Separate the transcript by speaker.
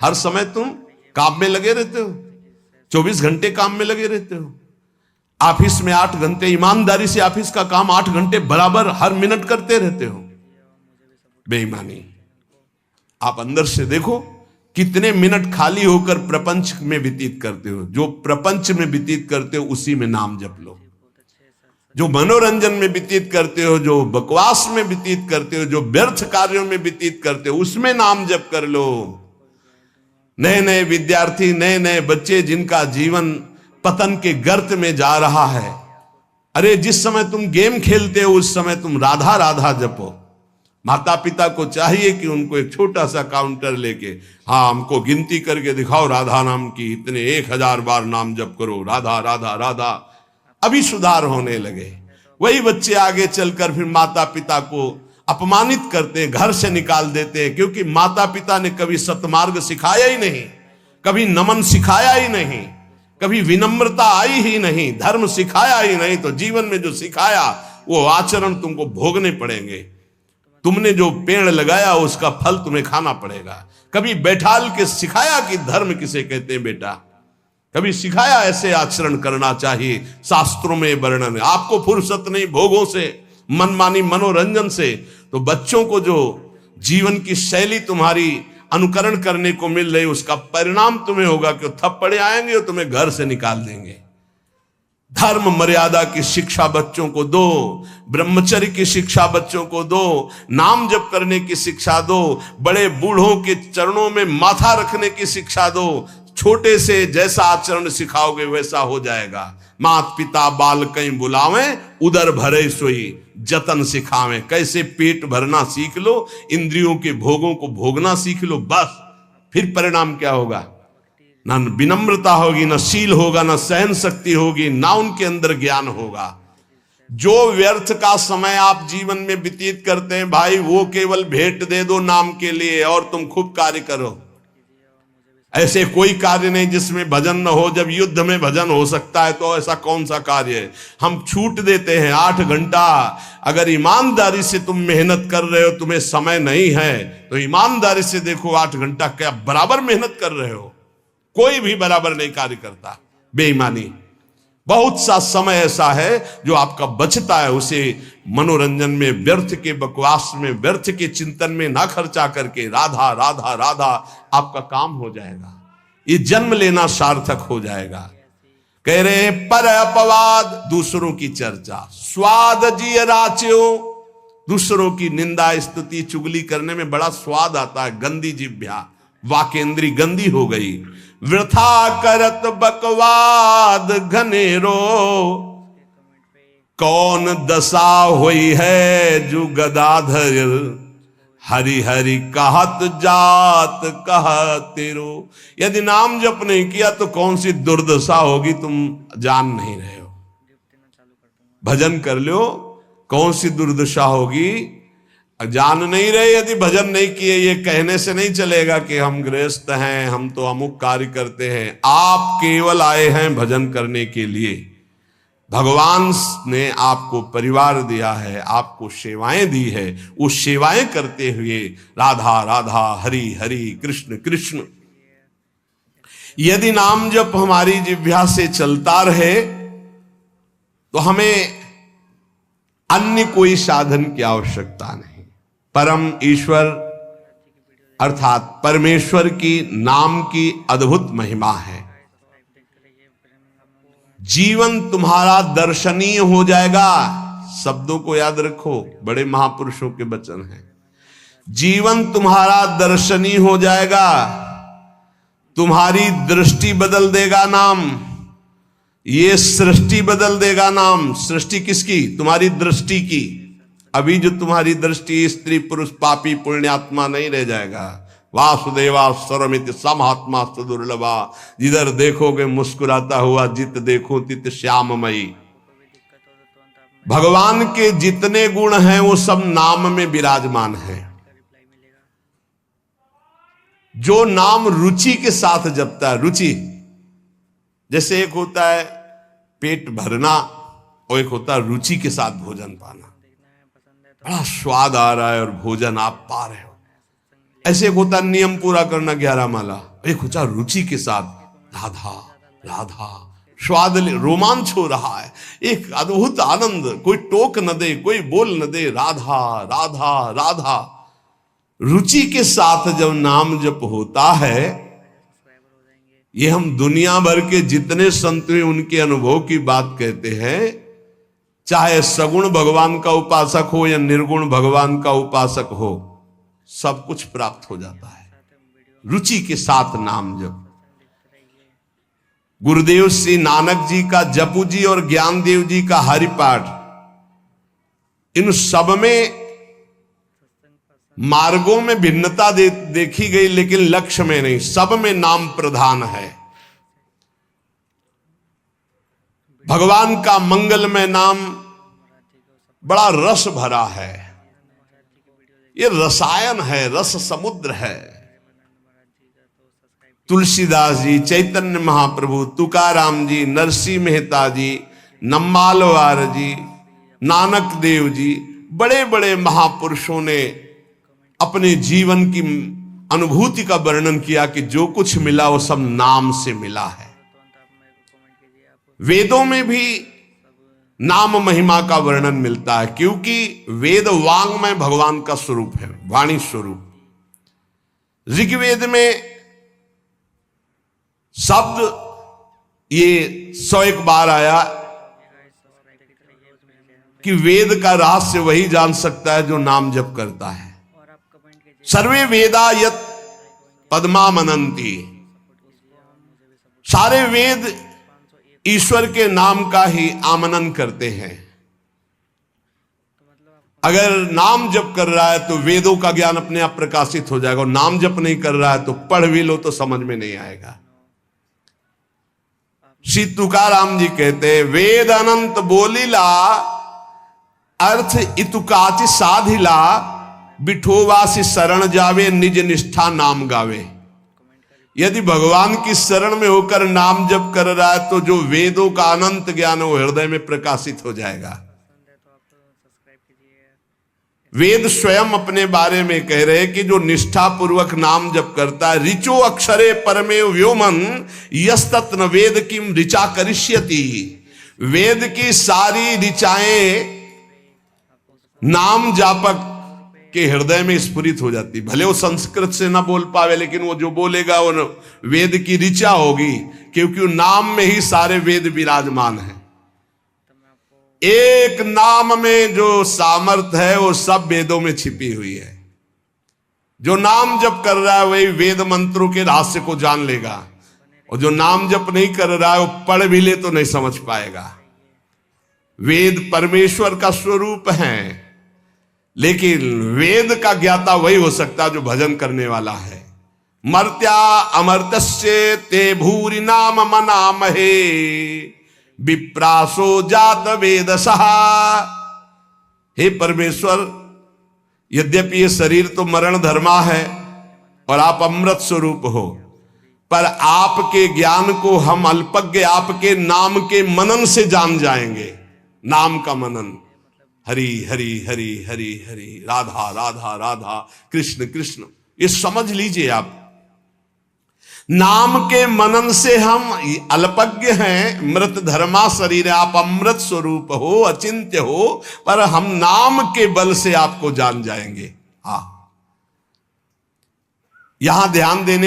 Speaker 1: हर समय तुम काम में लगे रहते हो, 24 घंटे काम में लगे रहते हो। ऑफिस में 8 घंटे ईमानदारी से ऑफिस का काम 8 घंटे बराबर हर मिनट करते रहते हो। बेईमानी। आप अंदर से देखो कितने मिनट खाली होकर प्रपंच में व्यतीत करते हो। जो प्रपंच में व्यतीत करते हो उसी में नाम जप लो। जो मनोरंजन में व्यतीत करते हो, जो बकवास में व्यतीत करते हो, जो व्यर्थ कार्यों में व्यतीत करते हो, उसमें नाम जप कर लो। नए नए विद्यार्थी, नए नए बच्चे जिनका जीवन पतन के गर्त में जा रहा है, अरे जिस समय तुम गेम खेलते हो उस समय तुम राधा राधा जपो। माता पिता को चाहिए कि उनको एक छोटा सा काउंटर लेके, हाँ हमको गिनती करके दिखाओ राधा नाम की, इतने 1000 बार नाम जप करो, राधा राधा राधा। अभी सुधार होने लगे। वही बच्चे आगे चलकर फिर माता पिता को अपमानित करते हैं, घर से निकाल देते हैं, क्योंकि माता पिता ने कभी सत्मार्ग सिखाया ही नहीं, कभी नमन सिखाया ही नहीं, कभी विनम्रता आई ही नहीं, धर्म सिखाया ही नहीं। तो जीवन में जो सिखाया वो आचरण तुमको भोगने पड़ेंगे। तुमने जो पेड़ लगाया उसका फल तुम्हें खाना पड़ेगा। कभी बैठाल के सिखाया कि धर्म किसे कहते हैं बेटा, कभी सिखाया ऐसे आचरण करना चाहिए, शास्त्रों में वर्णन है। आपको फुर्सत नहीं भोगों से, मनमानी मनोरंजन से, तो बच्चों को जो जीवन की शैली तुम्हारी अनुकरण करने को मिल रही उसका परिणाम तुम्हें होगा कि थप्पड़े आएंगे और तुम्हें घर से निकाल देंगे। धर्म मर्यादा की शिक्षा बच्चों को दो, ब्रह्मचर्य की शिक्षा बच्चों को दो, नाम जप करने की शिक्षा दो, बड़े बूढ़ों के चरणों में माथा रखने की शिक्षा दो। छोटे से जैसा आचरण सिखाओगे वैसा हो जाएगा। मात पिता बाल कहीं बुलावे, उदर भरे सोई जतन सिखावे। कैसे पेट भरना सीख लो, इंद्रियों के भोगों को भोगना सीख लो, बस फिर परिणाम क्या होगा? ना विनम्रता होगी, ना शील होगा, ना सहन शक्ति होगी, ना उनके अंदर ज्ञान होगा। जो व्यर्थ का समय आप जीवन में व्यतीत करते हैं भाई, वो केवल भेंट दे दो नाम के लिए और तुम खूब कार्य करो। ऐसे कोई कार्य नहीं जिसमें भजन न हो। जब युद्ध में भजन हो सकता है तो ऐसा कौन सा कार्य है? हम छूट देते हैं 8 घंटा। अगर ईमानदारी से तुम मेहनत कर रहे हो, तुम्हें समय नहीं है तो ईमानदारी से देखो 8 घंटा क्या बराबर मेहनत कर रहे हो? कोई भी बराबर नहीं कार्य करता। बेईमानी। बहुत सा समय ऐसा है जो आपका बचता है, उसे मनोरंजन में, व्यर्थ के बकवास में, व्यर्थ के चिंतन में ना खर्चा करके राधा राधा राधा आपका काम हो जाएगा। ये जन्म लेना सार्थक हो जाएगा। कह रहे हैं पर अपवाद, दूसरों की चर्चा, स्वाद जिय राच्यो, दूसरों की निंदा स्तुति चुगली करने में बड़ा स्वाद आता है। गंदी जिह्वा, वाकेंद्री गंदी हो गई। वृथा करत बकवाद घनेरो, कौन दशा हुई है जो गदाधर, हरि हरि कहत जात कहतेरो। यदि नाम जप नहीं किया तो कौन सी दुर्दशा होगी तुम जान नहीं रहे हो। भजन कर लो, कौन सी दुर्दशा होगी जान नहीं रहे। यदि भजन नहीं किए, ये कहने से नहीं चलेगा कि हम गृहस्थ हैं, हम तो अमुक कार्य करते हैं। आप केवल आए हैं भजन करने के लिए। भगवान ने आपको परिवार दिया है, आपको सेवाएं दी है, वो सेवाएं करते हुए राधा राधा हरि हरि कृष्ण कृष्ण। यदि नाम जप हमारी जिह्वा से चलता रहे तो हमें अन्य कोई साधन की आवश्यकता नहीं। परम ईश्वर अर्थात परमेश्वर की नाम की अद्भुत महिमा है। जीवन तुम्हारा दर्शनीय हो जाएगा। शब्दों को याद रखो, बड़े महापुरुषों के वचन हैं। जीवन तुम्हारा दर्शनीय हो जाएगा, तुम्हारी दृष्टि बदल देगा नाम। ये सृष्टि बदल देगा नाम। सृष्टि किसकी? तुम्हारी दृष्टि की। अभी जो तुम्हारी दृष्टि स्त्री पुरुष पापी पुण्यात्मा नहीं रह जाएगा। वासुदेवा स्वरमित समात्मा सुदुर्लभा, जिधर देखोगे मुस्कुराता हुआ, जित देखो तित श्याममयी। भगवान के जितने गुण हैं वो सब नाम में विराजमान हैं। जो नाम रुचि के साथ जपता है, रुचि जैसे एक होता है पेट भरना और एक होता है रुचि के साथ भोजन पाना। बड़ा स्वाद आ रहा है और भोजन आप पा रहे हो। ऐसे एक होता है नियम पूरा करना 11 माला, एक ऊंचा रुचि के साथ राधा राधा, स्वाद रोमांच हो रहा है, एक अद्भुत आनंद, कोई टोक न दे, कोई बोल न दे, राधा राधा राधा। रुचि के साथ जब नाम जप होता है, ये हम दुनिया भर के जितने संत हैं उनके अनुभव की बात कहते हैं, चाहे सगुण भगवान का उपासक हो या निर्गुण भगवान का उपासक हो, सब कुछ प्राप्त हो जाता है रुचि के साथ नाम जप। गुरुदेव श्री नानक जी का जपू जी और ज्ञानदेव जी का हरिपाठ, इन सब में मार्गों में भिन्नता देखी गई, लेकिन लक्ष्य में नहीं, सब में नाम प्रधान है। भगवान का मंगलमय नाम बड़ा रस भरा है, ये रसायन है, रस समुद्र है। तुलसीदास जी, चैतन्य महाप्रभु, तुकाराम जी, नरसिंह मेहता जी, नम्मालवार जी, नानक देव जी, बड़े बड़े महापुरुषों ने अपने जीवन की अनुभूति का वर्णन किया कि जो कुछ मिला वो सब नाम से मिला है। वेदों में भी नाम महिमा का वर्णन मिलता है, क्योंकि वेद वांग्मय भगवान का स्वरूप है, वाणी स्वरूप। ऋग्वेद में शब्द ये 101 बार आया कि वेद का रहस्य वही जान सकता है जो नाम जप करता है। सर्वे वेदा यत पद्मा मनंती, सारे वेद ईश्वर के नाम का ही आमनन करते हैं। अगर नाम जप कर रहा है तो वेदों का ज्ञान अपने आप प्रकाशित हो जाएगा, और नाम जप नहीं कर रहा है तो पढ़ भी लो तो समझ में नहीं आएगा। श्री तुकाराम जी कहते हैं, वेद अनंत बोलीला अर्थ इतुकाचि साधिला, बिठोवासी शरण जावे निज निष्ठा नाम गावे। यदि भगवान की शरण में होकर नाम जप कर रहा है तो जो वेदों का अनंत ज्ञान वो हृदय में प्रकाशित हो जाएगा। वेद स्वयं अपने बारे में कह रहे हैं कि जो निष्ठा पूर्वक नाम जप करता है, ऋचो अक्षरे परमेव व्योमन यस्तत्न वेद किम ऋचा करिष्यति। वेद की सारी ऋचाएं नाम जापक के हृदय में स्फुरित हो जाती। भले वो संस्कृत से ना बोल पावे, लेकिन वो जो बोलेगा वो वेद की ऋचा होगी, क्योंकि नाम में ही सारे वेद विराजमान हैं। एक नाम में जो सामर्थ है वो सब वेदों में छिपी हुई है। जो नाम जप कर रहा है वही वेद मंत्रों के रहस्य को जान लेगा, और जो नाम जप नहीं कर रहा है वो पढ़ भी ले तो नहीं समझ पाएगा। वेद परमेश्वर का स्वरूप है, लेकिन वेद का ज्ञाता वही हो सकता है जो भजन करने वाला है। मर्त्या अमर्त्य ते भूरि नाम मनामहे, विप्रासो जात वेद सहा। हे परमेश्वर, यद्यपि ये शरीर तो मरण धर्मा है और आप अमृत स्वरूप हो, पर आपके ज्ञान को हम अल्पज्ञ आपके नाम के मनन से जान जाएंगे। नाम का मनन, हरि हरि हरि हरि हरि, राधा राधा राधा, कृष्ण कृष्ण, ये समझ लीजिए आप। नाम के मनन से हम अल्पज्ञ हैं, मृत धर्मा शरीर है, आप अमृत स्वरूप हो, अचिंत्य हो, पर हम नाम के बल से आपको जान जाएंगे। हाँ, यहां ध्यान देने